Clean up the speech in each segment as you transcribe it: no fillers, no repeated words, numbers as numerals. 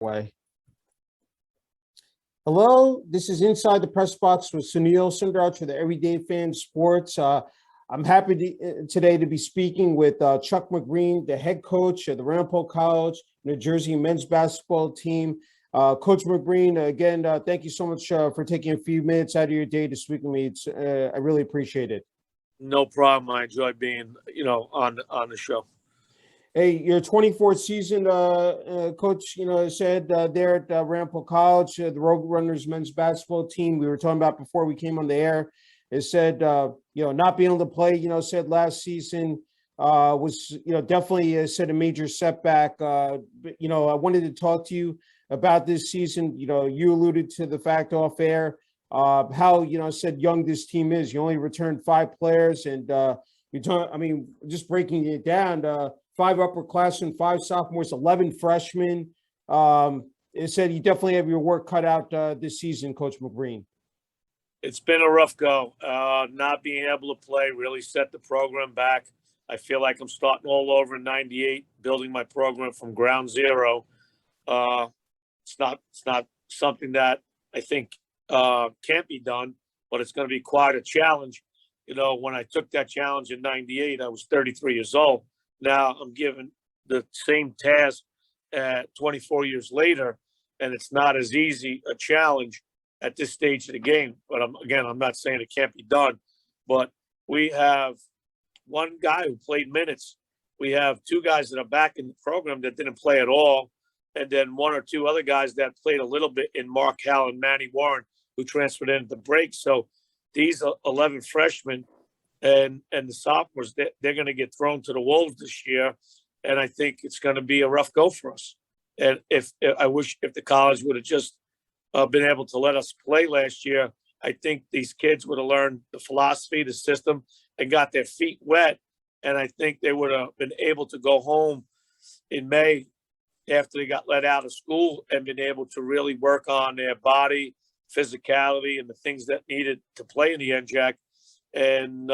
way. Hello, this is Inside the Press Box with Sunil Sunder Raj for the Everyday Fan Sports. I'm happy today to be speaking with Chuck McBreen, the head coach of the Ramapo College, New Jersey men's basketball team. Coach McBreen, again, thank you so much for taking a few minutes out of your day to speak with me. I really appreciate it. No problem. I enjoy being, on the show. Hey, your 24th season, Coach, said there at Ramapo College, the Roadrunners men's basketball team we were talking about before we came on the air, it said, not being able to play, said last season was, definitely said a major setback. But, I wanted to talk to you about this season. You alluded to the fact off air, how, said young this team is. You only returned 5 players and just breaking it down, 5 upperclassmen, 5 sophomores, 11 freshmen. It said you definitely have your work cut out this season, Coach McBreen. It's been a rough go. Not being able to play really set the program back. I feel like I'm starting all over in '98, building my program from ground zero. It's not something that I think can't be done, but it's going to be quite a challenge. When I took that challenge in '98, I was 33 years old. Now I'm given the same task at 24 years later, and it's not as easy a challenge at this stage of the game. But I'm not saying it can't be done, but we have one guy who played minutes. We have 2 guys that are back in the program that didn't play at all, and then 1 or 2 other guys that played a little bit in Mark Howell and Manny Warren, who transferred in at the break. So these 11 freshmen and the sophomores, they're going to get thrown to the wolves this year, and I think it's going to be a rough go for us. And I wish the college would have just been able to let us play last year, I think these kids would have learned the philosophy, the system, and got their feet wet. And I think they would have been able to go home in May after they got let out of school and been able to really work on their body, physicality, and the things that needed to play in the NJAC. And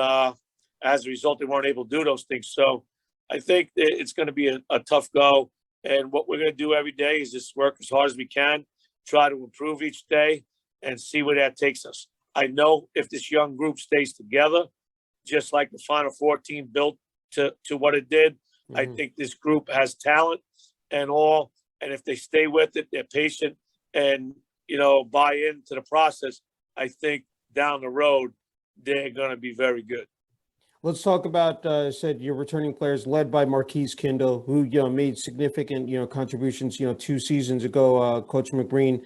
as a result, they weren't able to do those things. So I think it's going to be a tough go. And what we're going to do every day is just work as hard as we can, try to improve each day, and see where that takes us. I know if this young group stays together, just like the Final Four team built to what it did, I think this group has talent and all. And if they stay with it, they're patient and, buy into the process, I think down the road, they're going to be very good. Let's talk about, said your returning players led by Marquise Kindle, who, made significant, contributions, 2 seasons ago, Coach McBreen.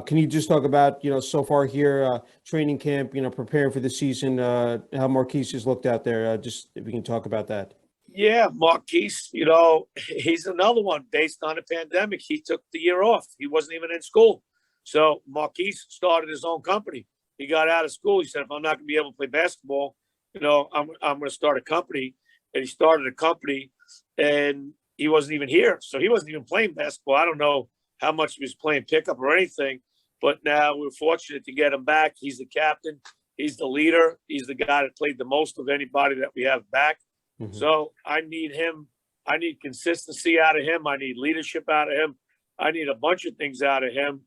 Can you just talk about, so far here, training camp, preparing for the season, how Marquise has looked out there? Just if we can talk about that. Yeah, Marquise, he's another one based on the pandemic. He took the year off. He wasn't even in school. So Marquise started his own company. He got out of school. He said, if I'm not going to be able to play basketball, I'm going to start a company. And he started a company, and he wasn't even here. So he wasn't even playing basketball. I don't know how much he was playing pickup or anything, but now we're fortunate to get him back. He's the captain. He's the leader. He's the guy that played the most of anybody that we have back. Mm-hmm. So I need him. I need consistency out of him. I need leadership out of him. I need a bunch of things out of him.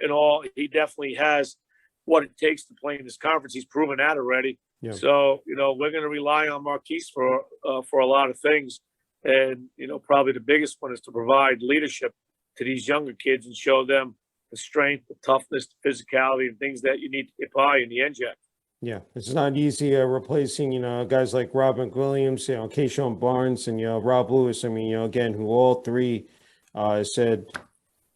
In all, he definitely has what it takes to play in this conference. He's proven that already. Yeah. So, we're going to rely on Marquise for a lot of things. And, probably the biggest one is to provide leadership to these younger kids and show them the strength, the toughness, the physicality, and things that you need to get by in the NJAC. Yeah, it's not easy replacing, guys like Rob McWilliams, Keyshawn Barnes, and, Rob Lewis. I mean, again, who all 3 said,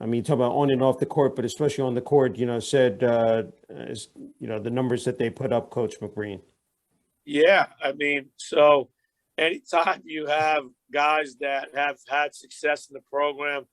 talk about on and off the court, but especially on the court, said, the numbers that they put up, Coach McBreen. Yeah, so anytime you have guys that have had success in the program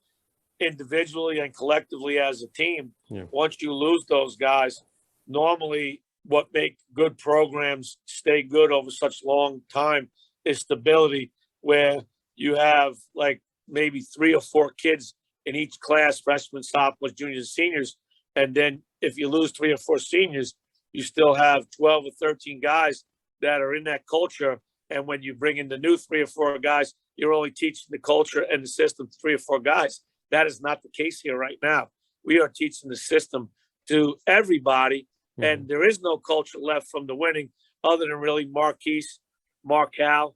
individually and collectively as a team, once you lose those guys, normally what make good programs stay good over such long time is stability, where you have like maybe 3 or 4 kids in each class, freshmen, sophomores, juniors, seniors. And then if you lose 3 or 4 seniors, you still have 12 or 13 guys that are in that culture. And when you bring in the new 3 or 4 guys, you're only teaching the culture and the system to 3 or 4 guys. That is not the case here right now. We are teaching the system to everybody, and there is no culture left from the winning other than really Marquise, Marcal,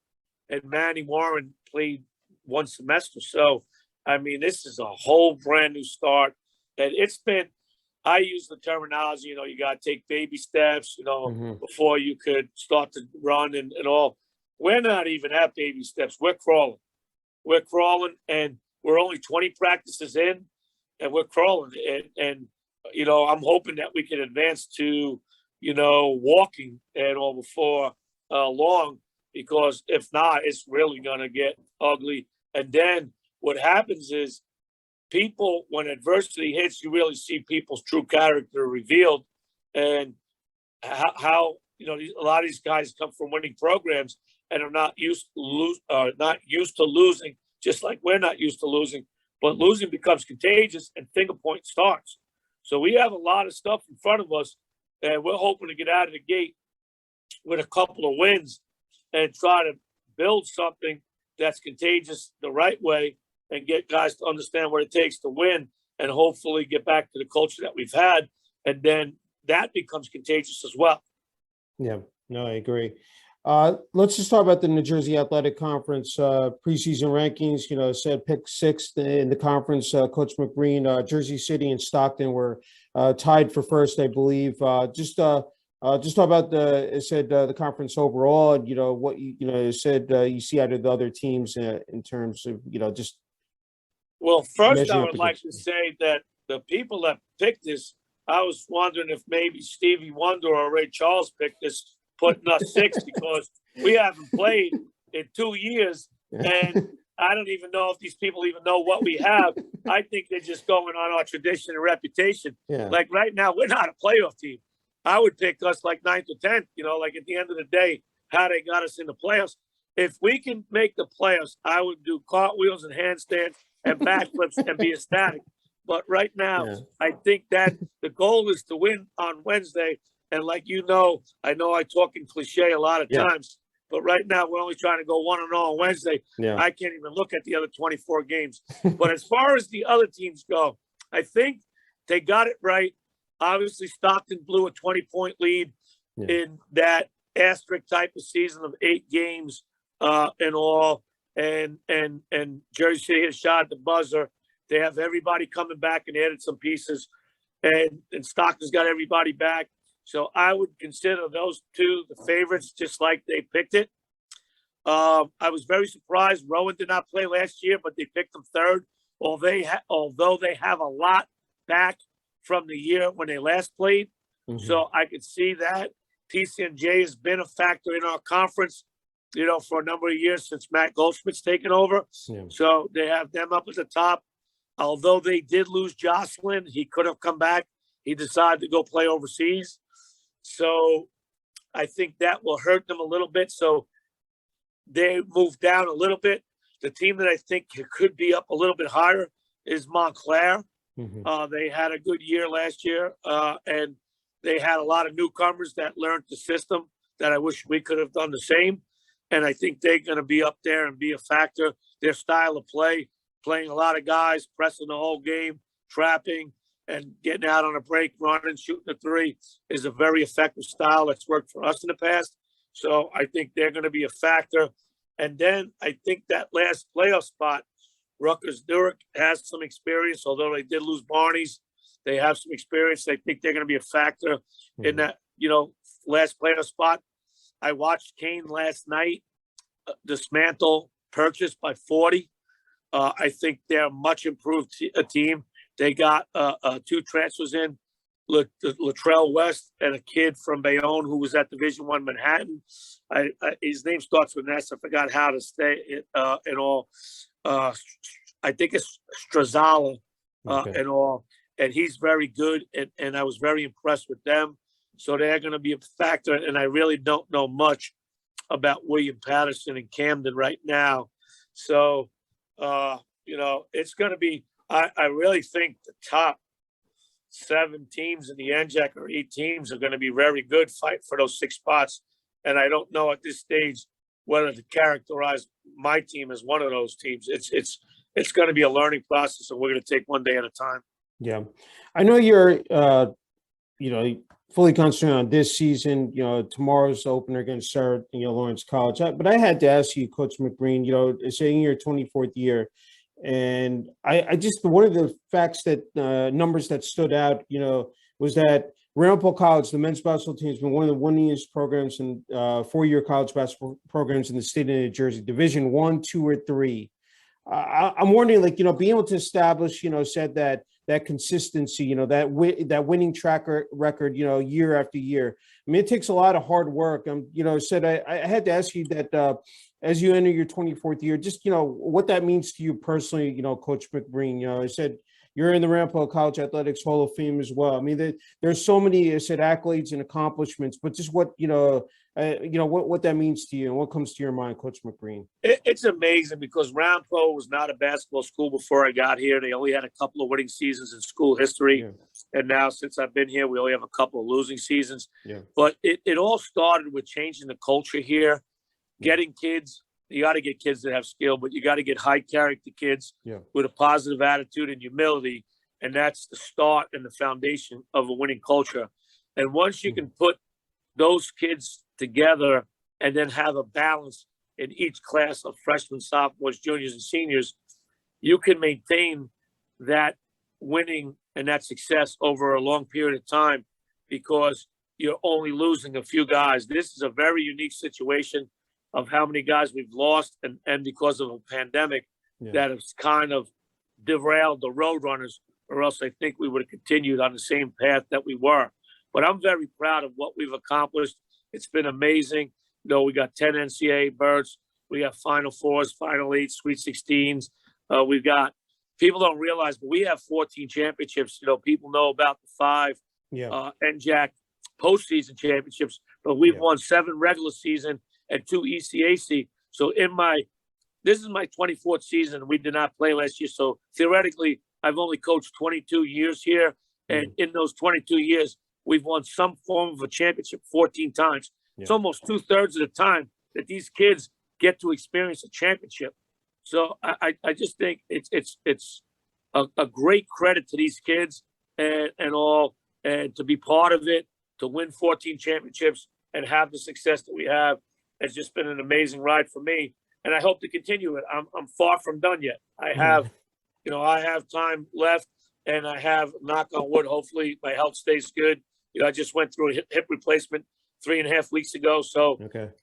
and Manny Warren played one semester. So, I mean, this is a whole brand new start. And it's been, I use the terminology, you got to take baby steps, before you could start to run and all. We're not even at baby steps. We're crawling. We're crawling, and we're only 20 practices in, and we're crawling. And I'm hoping that we can advance to, walking and all before long, because if not, it's really going to get ugly. And then what happens is people, when adversity hits, you really see people's true character revealed, and how a lot of these guys come from winning programs and are not used to losing, just like we're not used to losing. But losing becomes contagious, and finger point starts. So we have a lot of stuff in front of us, and we're hoping to get out of the gate with a couple of wins and try to build something that's contagious the right way and get guys to understand what it takes to win, and hopefully get back to the culture that we've had. And then that becomes contagious as well. Yeah, no, I agree. Let's just talk about the New Jersey Athletic Conference preseason rankings. Said picked sixth in the conference. Coach McBreen, Jersey City and Stockton were tied for first, I believe. Just talk about the conference overall, and what it said you see out of the other teams in terms of just. Well, first I would like to say that the people that picked this, I was wondering if maybe Stevie Wonder or Ray Charles picked this, putting us sixth, because we haven't played in 2 years, and I don't even know if these people even know what we have. I think they're just going on our tradition and reputation. Yeah. Like right now, we're not a playoff team. I would pick us like 9th or 10th, like at the end of the day, how they got us in the playoffs. If we can make the playoffs, I would do cartwheels and handstands and backflips and be ecstatic. But right now, I think that the goal is to win on Wednesday. And like I know I talk in cliche a lot of times, but right now we're only trying to go 1-0 on Wednesday. Yeah. I can't even look at the other 24 games. But as far as the other teams go, I think they got it right. Obviously, Stockton blew a 20-point lead in that asterisk type of season of 8 games in all. And Jersey City hit a shot at the buzzer. They have everybody coming back and added some pieces, and Stockton's got everybody back. So I would consider those two the favorites, just like they picked it. I was very surprised. Rowan did not play last year, but they picked them third. Although they have a lot back from the year when they last played. So I could see that. TCNJ has been a factor in our conference, for a number of years since Matt Goldschmidt's taken over. Yeah. So they have them up at the top. Although they did lose Jocelyn, he could have come back. He decided to go play overseas. So I think that will hurt them a little bit. So they moved down a little bit. The team that I think could be up a little bit higher is Montclair. They had a good year last year, and they had a lot of newcomers that learned the system that I wish we could have done the same. And I think they're going to be up there and be a factor. Their style of play, playing a lot of guys, pressing the whole game, trapping, and getting out on a break, running, shooting a three is a very effective style that's worked for us in the past. So I think they're going to be a factor. And then I think that last playoff spot, Rutgers Newark has some experience, although they did lose Barney's. They have some experience. I think they're going to be a factor in that, last playoff spot. I watched Kane last night dismantle Purchase by 40. I think they're a much improved team. They got 2 transfers in, Latrell West and a kid from Bayonne who was at Division I Manhattan. His name starts with an S. I forgot how to say it and all. I think it's Strazala and all. And he's very good, and I was very impressed with them. So they're going to be a factor, and I really don't know much about William Patterson and Camden right now. So, it's going to be – I really think the top 7 teams in the NJAC or 8 teams are going to be very good fight for those 6 spots. And I don't know at this stage whether to characterize my team as one of those teams. It's it's going to be a learning process, and we're going to take one day at a time. Yeah. I know you're, fully concentrated on this season. Tomorrow's opener against Sarah, Lawrence College. But I had to ask you, Coach McBreen, saying your 24th year, and I just, one of the facts that numbers that stood out, was that Ramapo College, the men's basketball team, has been one of the winningest programs in 4-year college basketball programs in the state of New Jersey, Division 1, 2, or 3. I'm wondering, being able to establish, said that consistency, that winning track record, year after year. I mean, it takes a lot of hard work. Said I had to ask you that as you enter your 24th year, just what that means to you personally, Coach McBreen. I said you're in the Ramapo College Athletics Hall of Fame as well. I mean, there's so many, accolades and accomplishments, but just what what that means to you and what comes to your mind, Coach McBreen. It's amazing because Ramapo was not a basketball school before I got here. They only had a couple of winning seasons in school history. Yeah. And now since I've been here, we only have a couple of losing seasons. Yeah. But it all started with changing the culture here, getting kids. You got to get kids that have skill, but you got to get high character kids with a positive attitude and humility. And that's the start and the foundation of a winning culture. And once you can put those kids together and then have a balance in each class of freshmen, sophomores, juniors, and seniors, you can maintain that winning and that success over a long period of time because you're only losing a few guys. This is a very unique situation of how many guys we've lost and because of a pandemic that has kind of derailed the Roadrunners, or else I think we would have continued on the same path that we were. But I'm very proud of what we've accomplished. It's been amazing. We got 10 NCAA berths. We got Final Fours, Final Eights, Sweet 16s. We've got, people don't realize, but we have 14 championships. People know about the 5 NJAC postseason championships, but we've won 7 regular season and 2 ECAC. So this is my 24th season. We did not play last year. So theoretically, I've only coached 22 years here. And in those 22 years, we've won some form of a championship 14 times. Yeah. It's almost 2/3 of the time that these kids get to experience a championship. So I just think it's a great credit to these kids and to be part of it, to win 14 championships and have the success that we have. Has just been an amazing ride for me, and I hope to continue it. I'm far from done yet. I have, I have time left, and I have, knock on wood, hopefully my health stays good. I just went through a hip replacement 3.5 weeks ago, so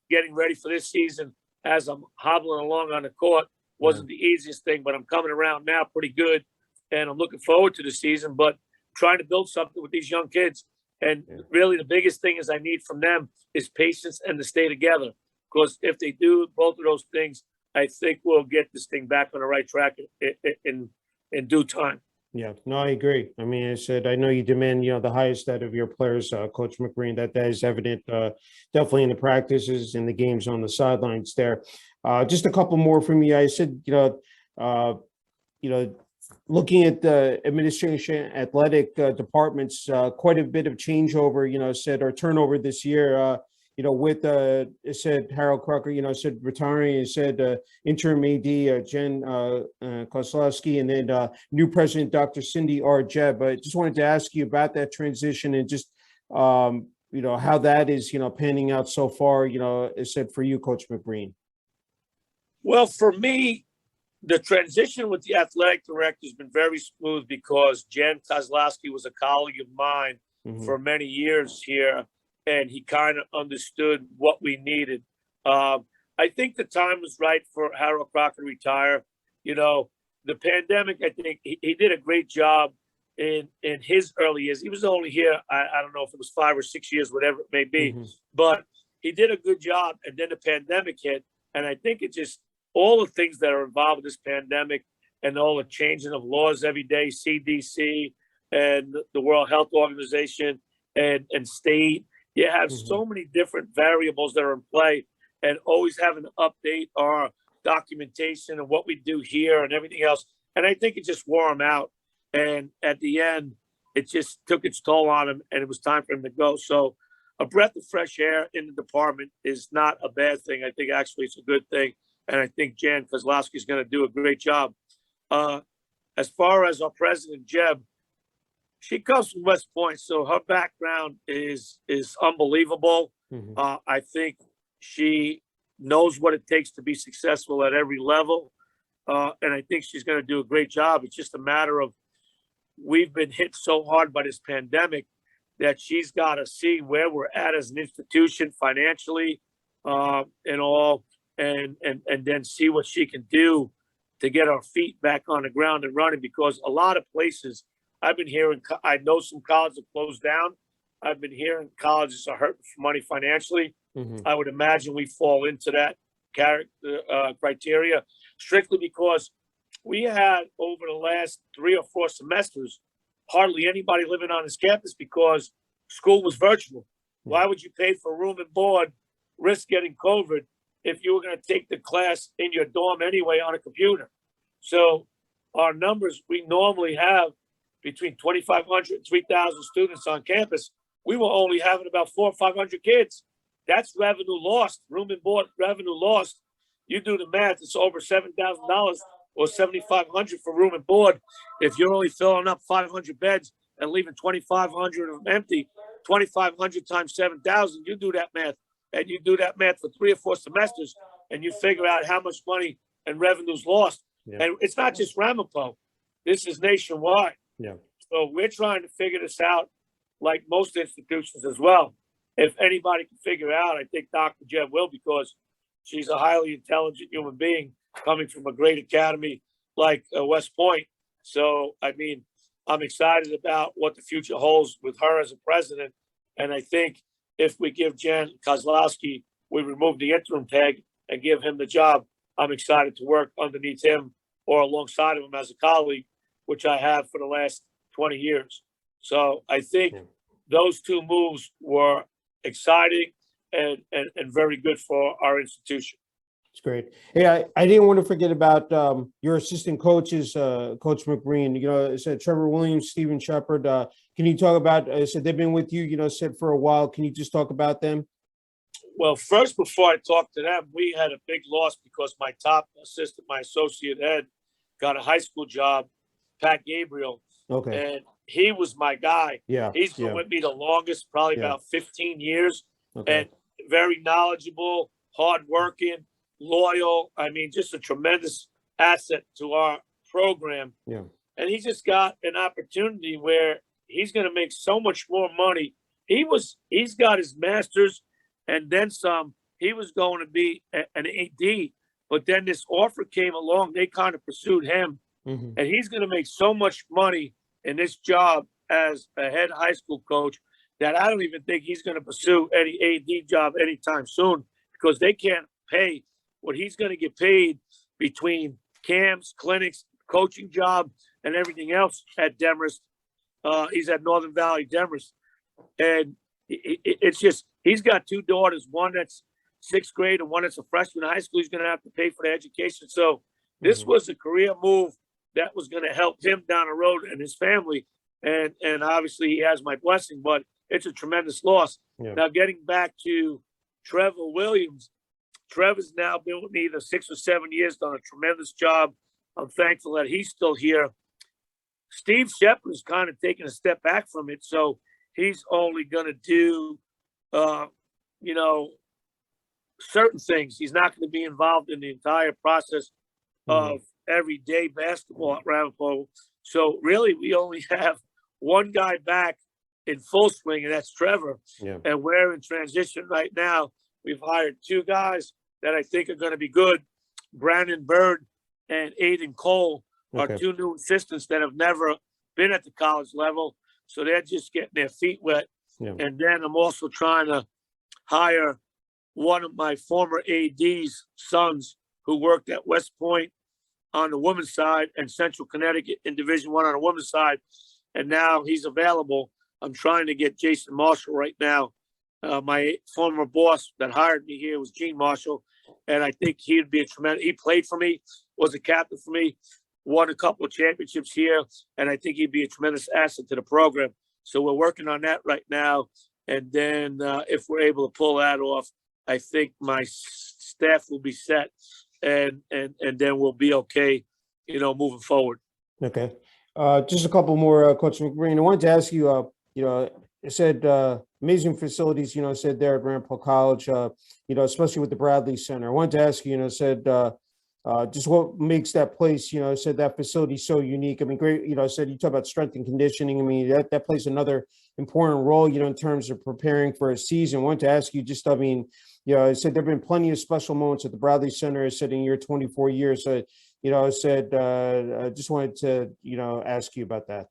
getting ready for this season as I'm hobbling along on the court wasn't the easiest thing, but I'm coming around now pretty good, and I'm looking forward to the season. But trying to build something with these young kids, and really the biggest thing is I need from them is patience and to stay together. Because if they do both of those things, I think we'll get this thing back on the right track in due time. Yeah, no, I agree. I mean, I know you demand, the highest out of your players, Coach McBreen. That is evident, definitely in the practices and the games on the sidelines there. Just a couple more from you. I said, looking at the administration, athletic departments, quite a bit of changeover. Our turnover this year. With it said Harold Crocker, said retiring, it said interim AD Jen Kozlowski, and then new president Dr. Cindy R. Jebb. I just wanted to ask you about that transition and just how that is panning out so far. It said for you, Coach McBreen. Well, for me, the transition with the athletic director has been very smooth because Jen Kozlowski was a colleague of mine for many years here. And he kind of understood what we needed. I think the time was right for Harold Crocker to retire. The pandemic, I think he did a great job in his early years. He was only here, I don't know if it was 5 or 6 years, whatever it may be, but he did a good job. And then the pandemic hit. And I think it just, all the things that are involved with this pandemic and all the changing of laws every day, CDC and the World Health Organization and state, you have so many different variables that are in play, and always having to update our documentation and what we do here and everything else. And I think it just wore him out. And at the end, it just took its toll on him, and it was time for him to go. So a breath of fresh air in the department is not a bad thing. I think actually it's a good thing. And I think Jan Kozlowski is going to do a great job. As far as our president, Jeb, she comes from West Point, so her background is unbelievable. Mhm. I think she knows what it takes to be successful at every level, and I think she's going to do a great job. It's just a matter of we've been hit so hard by this pandemic that she's got to see where we're at as an institution financially, and all, and then see what she can do to get our feet back on the ground and running. Because a lot of places I've been hearing, I know some colleges have closed down. I've been hearing colleges are hurting for money financially. Mhm. I would imagine we fall into that criteria, strictly because we had over the last 3 or 4 semesters hardly anybody living on this campus because school was virtual. Why would you pay for room and board, risk getting COVID, if you were going to take the class in your dorm anyway on a computer? So our numbers, we normally have between 2,500 and 3,000 students on campus. We were only having about 400 or 500 kids. That's revenue lost, room and board revenue lost. You do the math, it's over $7,000 or $7,500 for room and board. If you're only filling up 500 beds and leaving 2,500 of them empty, 2,500 times 7,000, you do that math. And you do that math for 3 or 4 semesters, and you figure out how much money and revenue's lost. Yeah. And it's not just Ramapo. This is nationwide. Yeah. So we're trying to figure this out like most institutions as well. If anybody can figure it out, I think Dr. Jeb will, because she's a highly intelligent human being coming from a great academy like West Point. So, I mean, I'm excited about what the future holds with her as a president. And I think if we give Jan Kozlowski, we remove the interim tag and give him the job, I'm excited to work underneath him or alongside of him as a colleague, which I have for the last 20 years. So I think those 2 moves were exciting and very good for our institution. It's great. Yeah, I didn't want to forget about your assistant coaches, Coach McBreen. You know, said Trevor Williams, Stephen Shepard. Can you talk about? Said they've been with you, you know, said for a while. Can you just talk about them? Well, first, before I talk to them, we had a big loss because my top assistant, my associate head, got a high school job, Pat Gabriel. Okay. And he was my guy. Yeah. He's been with me the longest, probably about 15 years. Okay. And very knowledgeable, hardworking, loyal. I mean, just a tremendous asset to our program. Yeah. And he just got an opportunity where he's going to make so much more money. He's got his master's and then some. He was going to be an AD, but then this offer came along. They kind of pursued him, and he's going to make so much money in this job as a head high school coach that I don't even think he's going to pursue any AD job anytime soon, because they can't pay what he's going to get paid between camps, clinics, coaching job, and everything else at Demorest. He's at Northern Valley Demorest, and it's just, he's got 2 daughters, one that's 6th grade and one that's a freshman in high school. He's going to have to pay for their education. So this was a career move that was going to help him down the road and his family. And obviously he has my blessing, but it's a tremendous loss. Yeah. Now, getting back to Trevor Williams, Trevor's now been with me either 6 or 7 years, done a tremendous job. I'm thankful that he's still here. Steve Shepard's kind of taken a step back from it. So he's only going to do, you know, certain things. He's not going to be involved in the entire process of everyday basketball at Ramapo. So really, we only have one guy back in full swing, and that's Trevor. Yeah. And we're in transition right now. We've hired 2 guys that I think are going to be good. Brandon Bird and Aiden Cole are 2 new assistants that have never been at the college level. So they're just getting their feet wet. Yeah. And then I'm also trying to hire one of my former AD's sons who worked at West Point on the women's side and Central Connecticut in Division I on the women's side. And now he's available. I'm trying to get Jason Marshall right now. My former boss that hired me here was Gene Marshall. And I think he'd be a tremendous, he played for me, was a captain for me, won a couple of championships here. And I think he'd be a tremendous asset to the program. So we're working on that right now. And then if we're able to pull that off, I think my staff will be set and then we'll be okay moving forwad. Okay. Just a couple more, Coach McBreen. I wanted to ask you, it said amazing facilities, said there at Ramapo College, especially with the Bradley Center. I wanted to ask you, said just what makes that place, said that facility so unique. I mean, great, said you talk about strength and conditioning. I mean, that plays another important role, in terms of preparing for a season. I wanted to ask you just, I mean, I said there have been plenty of special moments at the Bradley Center. I said in your 24 years, I said, I just wanted to, ask you about that.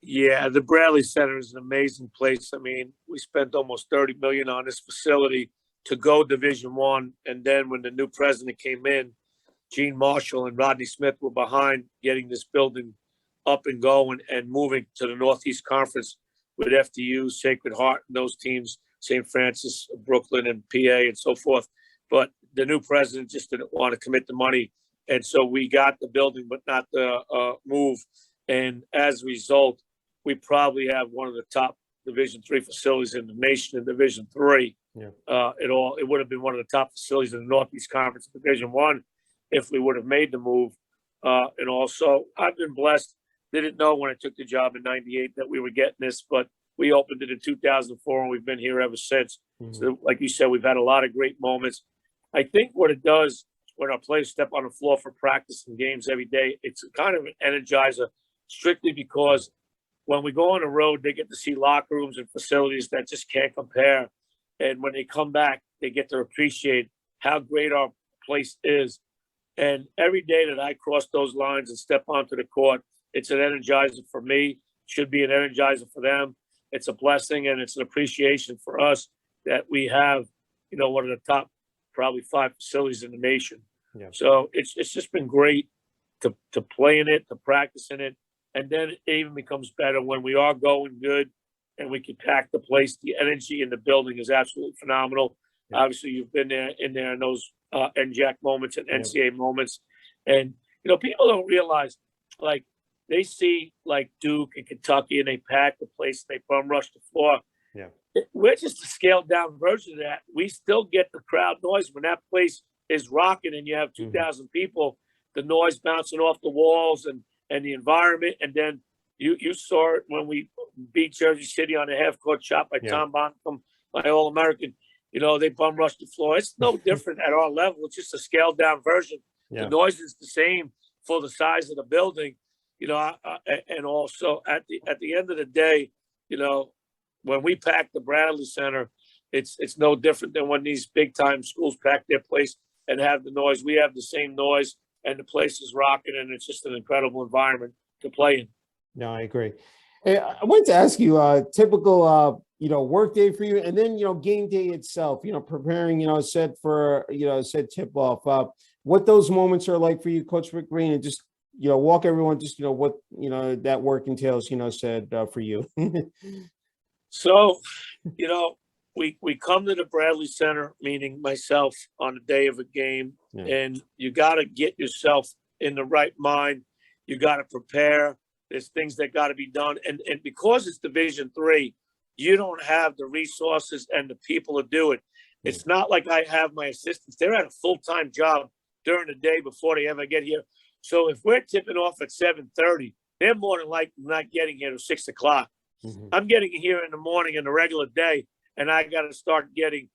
Yeah, the Bradley Center is an amazing place. I mean, we spent almost $30 million on this facility to go Division I, and then when the new president came in, Gene Marshall and Rodney Smith were behind getting this building up and going and moving to the Northeast Conference with FDU, Sacred Heart, and those teams, St. Francis, Brooklyn, and PA, and so forth. But the new president just didn't want to commit the money. And so we got the building, but not the move. And as a result, we probably have one of the top Division III facilities in the nation in Division III. Yeah. It would have been one of the top facilities in the Northeast Conference Division I if we would have made the move. And also, I've been blessed. Didn't know when I took the job in '98 that we were getting this, but we opened it in 2004, and we've been here ever since. Mm-hmm. So, like you said, we've had a lot of great moments. I think what it does when our players step on the floor for practice and games every day, it's kind of an energizer, strictly because when we go on the road, they get to see locker rooms and facilities that just can't compare. And when they come back, they get to appreciate how great our place is. And every day that I cross those lines and step onto the court, it's an energizer for me, should be an energizer for them. It's a blessing, and it's an appreciation for us that we have, one of the top probably 5 facilities in the nation. Yeah. So it's just been great to play in it, to practice in it. And then it even becomes better when we are going good and we can pack the place. The energy in the building is absolutely phenomenal. Yeah. Obviously, you've been in those NJAC moments and NCAA moments. And, people don't realize, like, they see, like, Duke and Kentucky, and they pack the place, and they bum rush the floor. Yeah. We're just a scaled-down version of that. We still get the crowd noise when that place is rocking and you have 2,000 people, the noise bouncing off the walls and the environment. And then you saw it when we beat Jersey City on a half-court shot by Tom Bonham, by All-American. They bum rush the floor. It's no different at our level. It's just a scaled-down version. Yeah. The noise is the same for the size of the building. And also at the end of the day, when we pack the Bradley Center, it's no different than when these big-time schools pack their place and have the noise. We have the same noise, and the place is rocking, and it's just an incredible environment to play in. No, I agree. Hey, I wanted to ask you a typical, work day for you, and then, game day itself, preparing, set for, set tip-off. What those moments are like for you, Coach McBreen, and just, walk everyone, just, what, that work entails, said for you. So, we come to the Bradley Center, meaning myself, on the day of a game, and you got to get yourself in the right mind. You got to prepare. There's things that got to be done. And because it's Division III, you don't have the resources and the people to do it. It's not like I have my assistants. They're at a full-time job during the day before they ever get here. So if we're tipping off at 7:30, they're more than likely not getting here till 6 o'clock. Mm-hmm. I'm getting here in the morning in a regular day, and I got to start getting,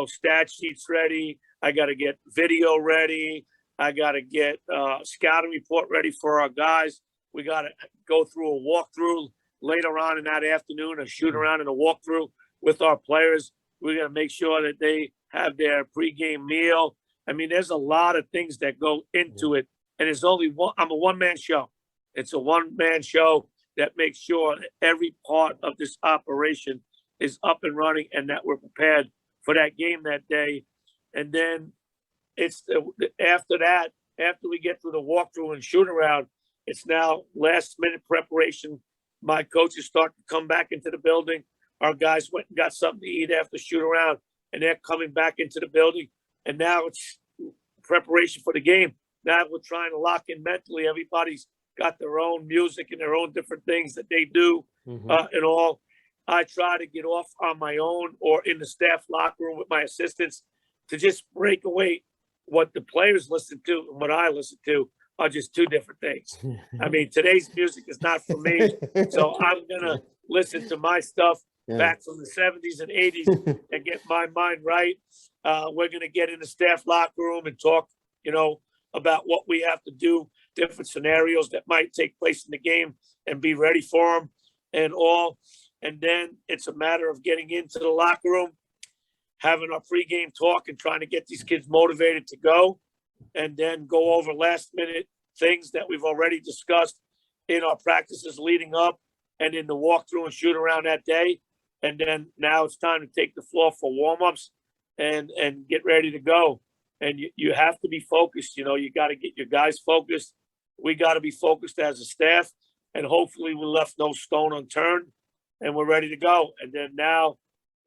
stat sheets ready. I got to get video ready. I got to get scouting report ready for our guys. We got to go through a walkthrough later on in that afternoon, a shoot around and a walkthrough with our players. We got to make sure that they have their pregame meal. I mean, there's a lot of things that go into it, and it's only one. I'm a one-man show. It's a one-man show that makes sure that every part of this operation is up and running and that we're prepared for that game that day. And then it's after that, after we get through the walkthrough and shoot around, it's now last-minute preparation. My coaches start to come back into the building. Our guys went and got something to eat after shoot around, and they're coming back into the building. And now it's preparation for the game. Now we're trying to lock in mentally. Everybody's got their own music and their own different things that they do and all. I try to get off on my own or in the staff locker room with my assistants to just break away what the players listen to and what I listen to. are just two different things. I mean, today's music is not for me, so I'm gonna listen to my stuff back from the 70s and 80s and get my mind right. We're gonna get in the staff locker room and talk, about what we have to do, different scenarios that might take place in the game, and be ready for them and all. And then it's a matter of getting into the locker room, having our pregame talk and trying to get these kids motivated to go, and then go over last minute things that we've already discussed in our practices leading up and in the walkthrough and shoot around that day. And then now it's time to take the floor for warm-ups and get ready to go. And you have to be focused. You got to get your guys focused. We got to be focused as a staff, and hopefully we left no stone unturned and we're ready to go. And then now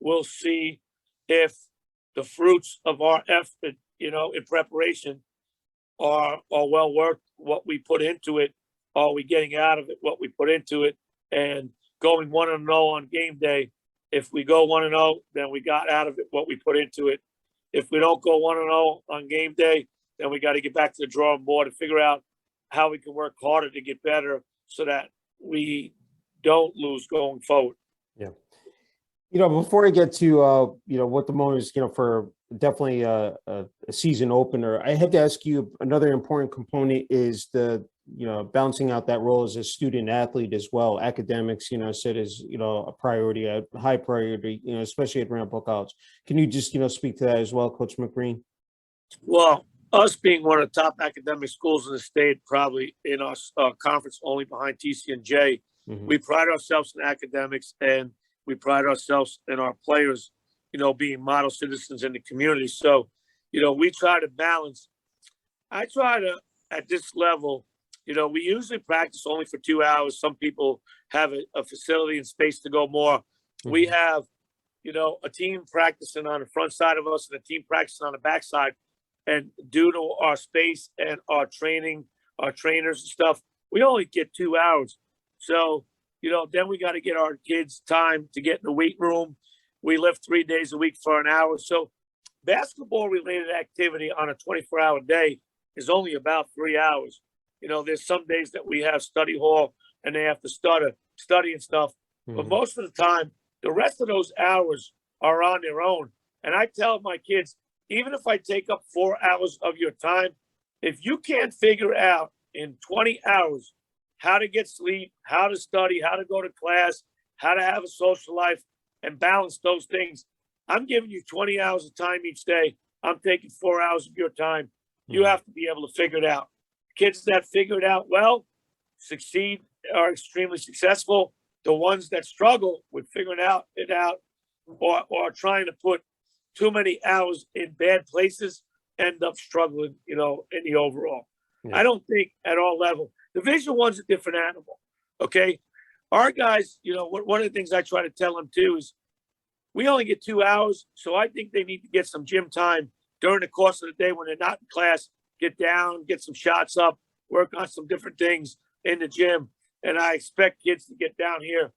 we'll see if the fruits of our effort, in preparation are well worth what we put into it. Are we getting out of it what we put into it? And going 1-0 on game day, if we go 1-0, then we got out of it what we put into it. If we don't go 1-0 on game day, then we got to get back to the drawing board and figure out how we can work harder to get better so that we don't lose going forward. Yeah. Before I get to, what the moment is, for definitely a season opener, I had to ask you another important component is the, balancing out that role as a student athlete as well. Academics, said is, a priority, a high priority, especially at Ramapo College. Can you just, speak to that as well, Coach McBreen? Well, us being one of the top academic schools in the state, probably in our conference only behind TCNJ, we pride ourselves in academics, and we pride ourselves in our players, being model citizens in the community. So, we try to balance. I try to, at this level, we usually practice only for 2 hours. Some people have a facility and space to go more. We have, a team practicing on the front side of us and a team practicing on the back side. And due to our space and our training, our trainers and stuff, we only get 2 hours. So, then we got to get our kids time to get in the weight room. We lift 3 days a week for an hour. So basketball related activity on a 24-hour day is only about 3 hours. There's some days that we have study hall and they have to study and stuff. But most of the time, the rest of those hours are on their own. And I tell my kids, even if I take up 4 hours of your time, if you can't figure out in 20 hours how to get sleep, how to study, how to go to class, how to have a social life and balance those things, I'm giving you 20 hours of time each day. I'm taking 4 hours of your time. You have to be able to figure it out. Kids that figure it out well succeed, are extremely successful. The ones that struggle with figuring it out or trying to put too many hours in bad places end up struggling, in the overall. Yeah. I don't think at all level. Division I's a different animal. Okay. Our guys, one of the things I try to tell them too is we only get 2 hours. So I think they need to get some gym time during the course of the day when they're not in class, get down, get some shots up, work on some different things in the gym. And I expect kids to get down here,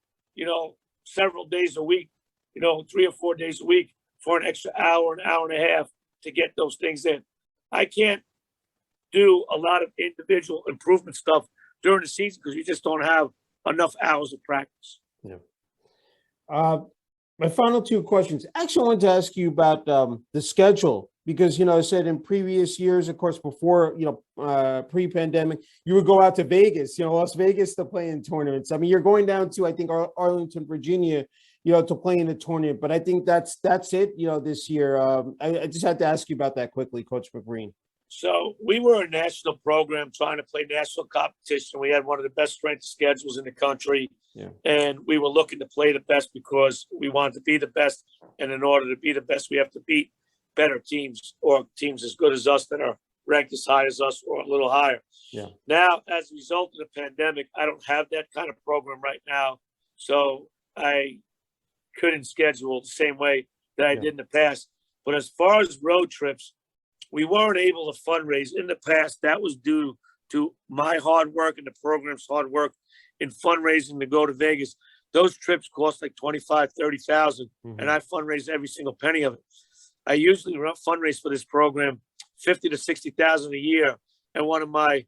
several days a week, 3 or 4 days a week for an extra hour, an hour and a half to get those things in. I can't do a lot of individual improvement stuff during the season because you just don't have enough hours of practice. Yeah. My final two questions. Actually, I wanted to ask you about the schedule because, I said in previous years, of course, before, pre-pandemic, you would go out to Vegas, Las Vegas to play in tournaments. I mean, you're going down to, I think, Arlington, Virginia, to play in a tournament. But I think that's it, this year. I just had to ask you about that quickly, Coach McBreen. So we were a national program trying to play national competition. We had one of the best strength schedules in the country. Yeah. And we were looking to play the best because we wanted to be the best. And in order to be the best, we have to beat better teams or teams as good as us that are ranked as high as us or a little higher. Yeah. Now, as a result of the pandemic, I don't have that kind of program right now. So I couldn't schedule the same way that I did in the past. But as far as road trips, we weren't able to fundraise in the past. That was due to my hard work and the program's hard work in fundraising to go to Vegas. Those trips cost like $25,000, $30,000, and I fundraised every single penny of it. I usually fundraise for this program $50,000 to $60,000 a year, and one of my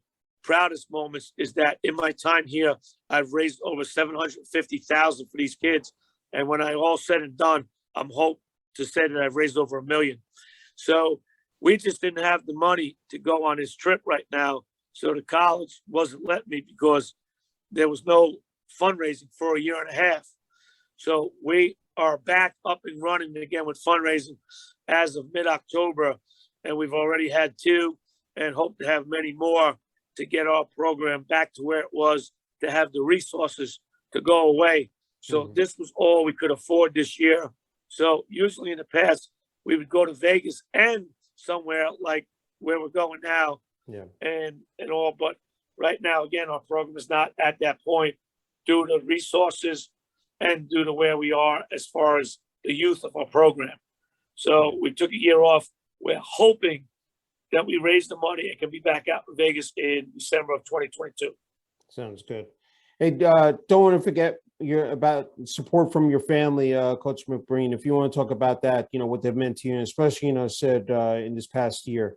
proudest moments is that in my time here, I've raised over 750,000 for these kids. And when I all said and done, I'm hope to say that I've raised over $1 million. So we just didn't have the money to go on this trip right now. So the college wasn't letting me because there was no fundraising for a year and a half. So we are back up and running again with fundraising as of mid-October. And we've already had 2 and hope to have many more to get our program back to where it was, to have the resources to go away. So this was all we could afford this year. So usually in the past, we would go to Vegas and somewhere like where we're going now, and all. But right now, again, our program is not at that point due to resources and due to where we are as far as the youth of our program. So we took a year off. We're hoping that we raise the money and can be back out in Vegas in December of 2022. Sounds good. Hey, don't want to forget about support from your family, Coach McBreen. If you want to talk about that, what they've meant to you, and especially, said in this past year.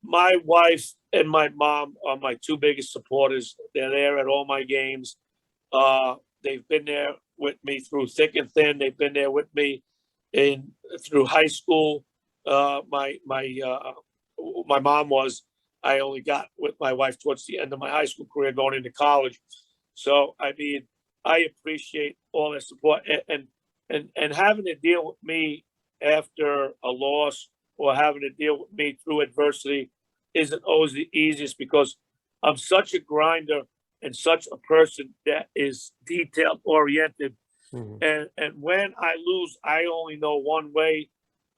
My wife and my mom are my 2 biggest supporters. They're there at all my games. They've been there with me through thick and thin. They've been there with me through high school. My mom was. I only got with my wife towards the end of my high school career, going into college. So I mean, I appreciate all their support, and having to deal with me after a loss or having to deal with me through adversity isn't always the easiest, because I'm such a grinder and such a person that is detail oriented. And when I lose, I only know one way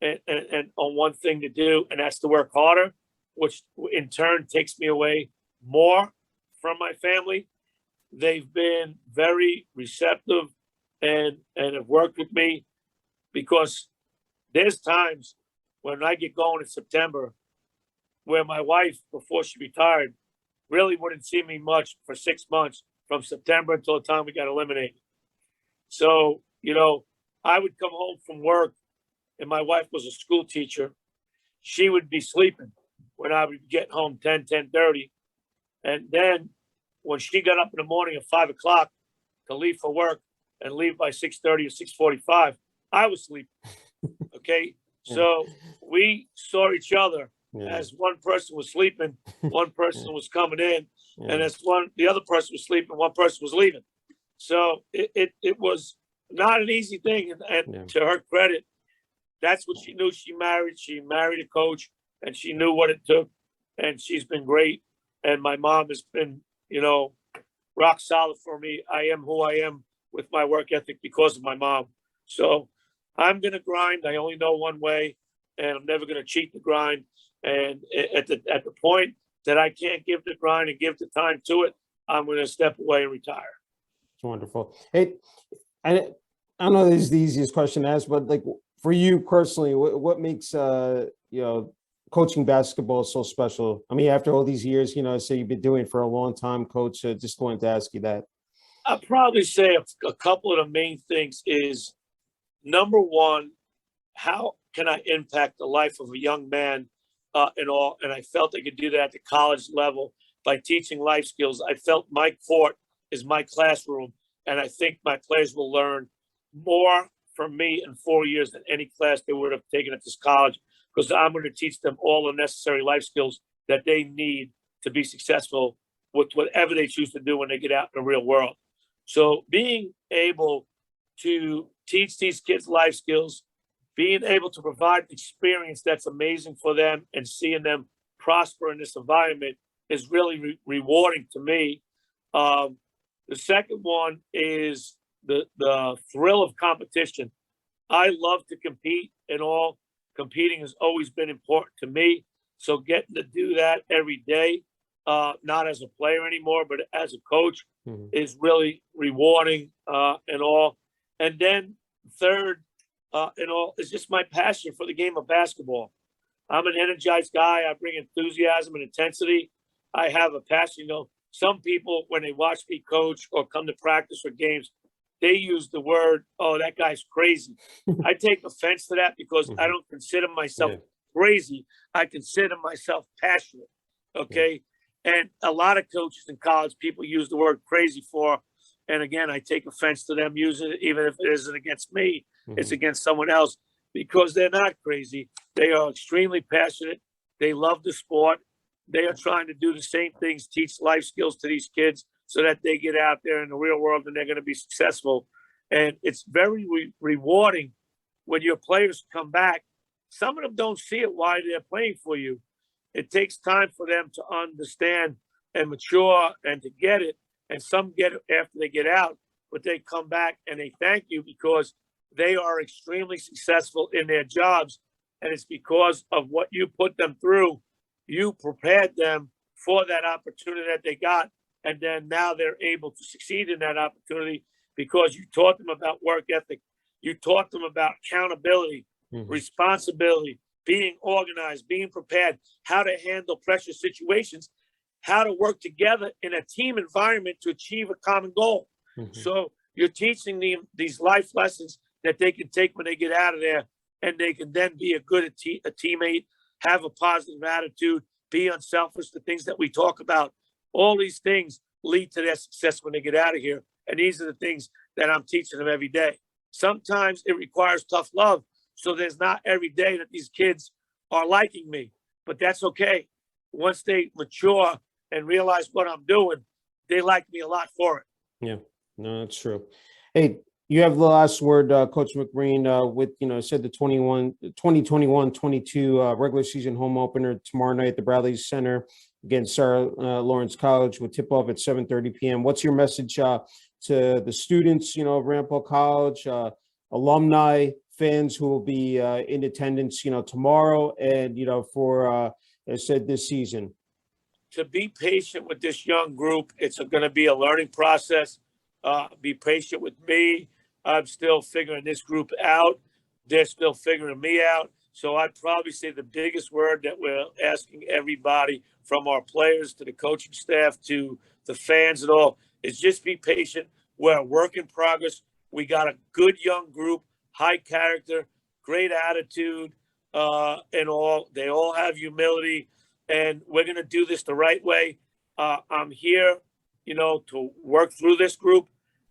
and on one thing to do, and that's to work harder, which in turn takes me away more from my family. They've been very receptive and have worked with me, because there's times when I get going in September where my wife, before she retired, really wouldn't see me much for 6 months, from September until the time we got eliminated. So, I would come home from work, and my wife was a school teacher. She would be sleeping when I would get home 10:30. And then when she got up in the morning at 5 o'clock to leave for work and leave by 6:30 or 6:45, I was sleeping. Okay. So we saw each other as one person was sleeping, one person was coming in, and as the other person was sleeping, one person was leaving. So it was not an easy thing. And to her credit, that's what she knew. She married a coach, and she knew what it took, and she's been great. And my mom has been, rock solid for me. I am who I am with my work ethic because of my mom. So I'm going to grind. I only know one way, and I'm never going to cheat the grind. And at the point that I can't give the grind and give the time to it, I'm going to step away and retire. It's wonderful. Hey, I don't know this is the easiest question to ask, but like for you personally, what makes coaching basketball so special? I mean, after all these years, so you've been doing it for a long time, Coach. Just wanted to ask you that. I'll probably say a couple of the main things is, number one, how can I impact the life of a young man and I felt I could do that at the college level by teaching life skills. I felt my court is my classroom, and I think my players will learn more from me in 4 years than any class they would have taken at this college, because I'm going to teach them all the necessary life skills that they need to be successful with whatever they choose to do when they get out in the real world. So being able to teach these kids life skills, being able to provide experience that's amazing for them, and seeing them prosper in this environment is really rewarding to me. The second one is the thrill of competition. I love to compete and all. Competing has always been important to me. So getting to do that every day, not as a player anymore, but as a coach, is really rewarding and all. And then third and all is just my passion for the game of basketball. I'm an energized guy. I bring enthusiasm and intensity. I have a passion. Some people, when they watch me coach or come to practice or games, they use the word, "Oh, that guy's crazy." I take offense to that, because I don't consider myself crazy. I consider myself passionate. Okay. And a lot of coaches in college, people use the word crazy for. And again, I take offense to them using it, even if it isn't against me, it's against someone else, because they're not crazy. They are extremely passionate. They love the sport. They are trying to do the same things, teach life skills to these kids so that they get out there in the real world and they're going to be successful. And it's very rewarding when your players come back. Some of them don't see it why they're playing for you. It takes time for them to understand and mature and to get it. And some get it after they get out, but they come back and they thank you because they are extremely successful in their jobs. And it's because of what you put them through. You prepared them for that opportunity that they got. And then now they're able to succeed in that opportunity because you taught them about work ethic. You taught them about accountability, responsibility, being organized, being prepared, how to handle pressure situations, how to work together in a team environment to achieve a common goal. So you're teaching them these life lessons that they can take when they get out of there, and they can then be a good teammate, have a positive attitude, be unselfish, the things that we talk about. All these things lead to their success when they get out of here. And these are the things that I'm teaching them every day. Sometimes it requires tough love. So there's not every day that these kids are liking me, but that's okay. Once they mature and realize what I'm doing, they like me a lot for it. Yeah, no, that's true. Hey, you have the last word, Coach McBreen, with, said the 2021-22 regular season home opener tomorrow night at the Bradley Center against Sarah Lawrence College with tip-off at 7:30 p.m. What's your message to the students, of Ramapo College, alumni, fans who will be in attendance, tomorrow and, for, as said, this season? To be patient with this young group. It's going to be a learning process. Be patient with me. I'm still figuring this group out. They're still figuring me out. So I'd probably say the biggest word that we're asking everybody, from our players to the coaching staff to the fans and all, is just be patient. We're a work in progress. We got a good young group, high character, great attitude, and all. They all have humility, and we're going to do this the right way. I'm here, to work through this group.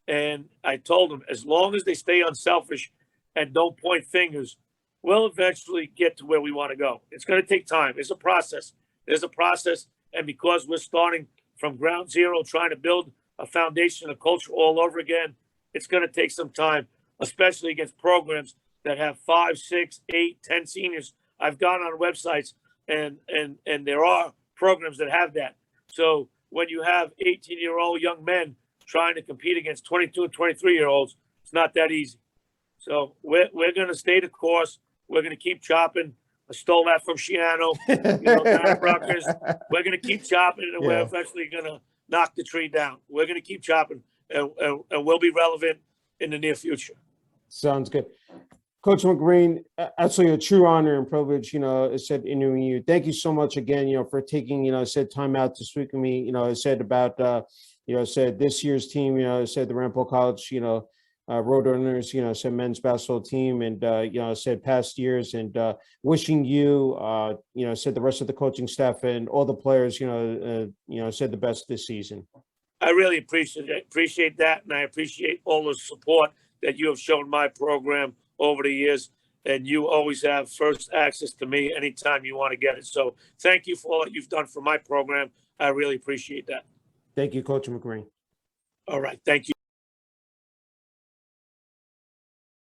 And I told them, as long as they stay unselfish and don't point fingers, we'll eventually get to where we want to go. It's going to take time. It's a process. There's a process. And because we're starting from ground zero, trying to build a foundation, a culture all over again, it's going to take some time, especially against programs that have 5, 6, 8, 10 seniors. I've gone on websites and there are programs that have that. So when you have 18-year-old young men trying to compete against 22 and 23-year-olds, it's not that easy. So we're going to stay the course. We're going to keep chopping. I stole that from Shiano, down at Rutgers. We're going to keep chopping, and we're eventually going to knock the tree down. We're going to keep chopping, and we'll be relevant in the near future. Sounds good. Coach McBreen, absolutely a true honor and privilege, said interviewing you. Thank you so much again, for taking, said time out to speak with me, said about, said this year's team, said the Ramapo College, Roadrunners, said men's basketball team, and, said past years, and wishing you, said the rest of the coaching staff and all the players, said the best this season. I really appreciate that. And I appreciate all the support that you have shown my program over the years. And you always have first access to me anytime you want to get it. So thank you for all that you've done for my program. I really appreciate that. Thank you, Coach McBreen. All right. Thank you.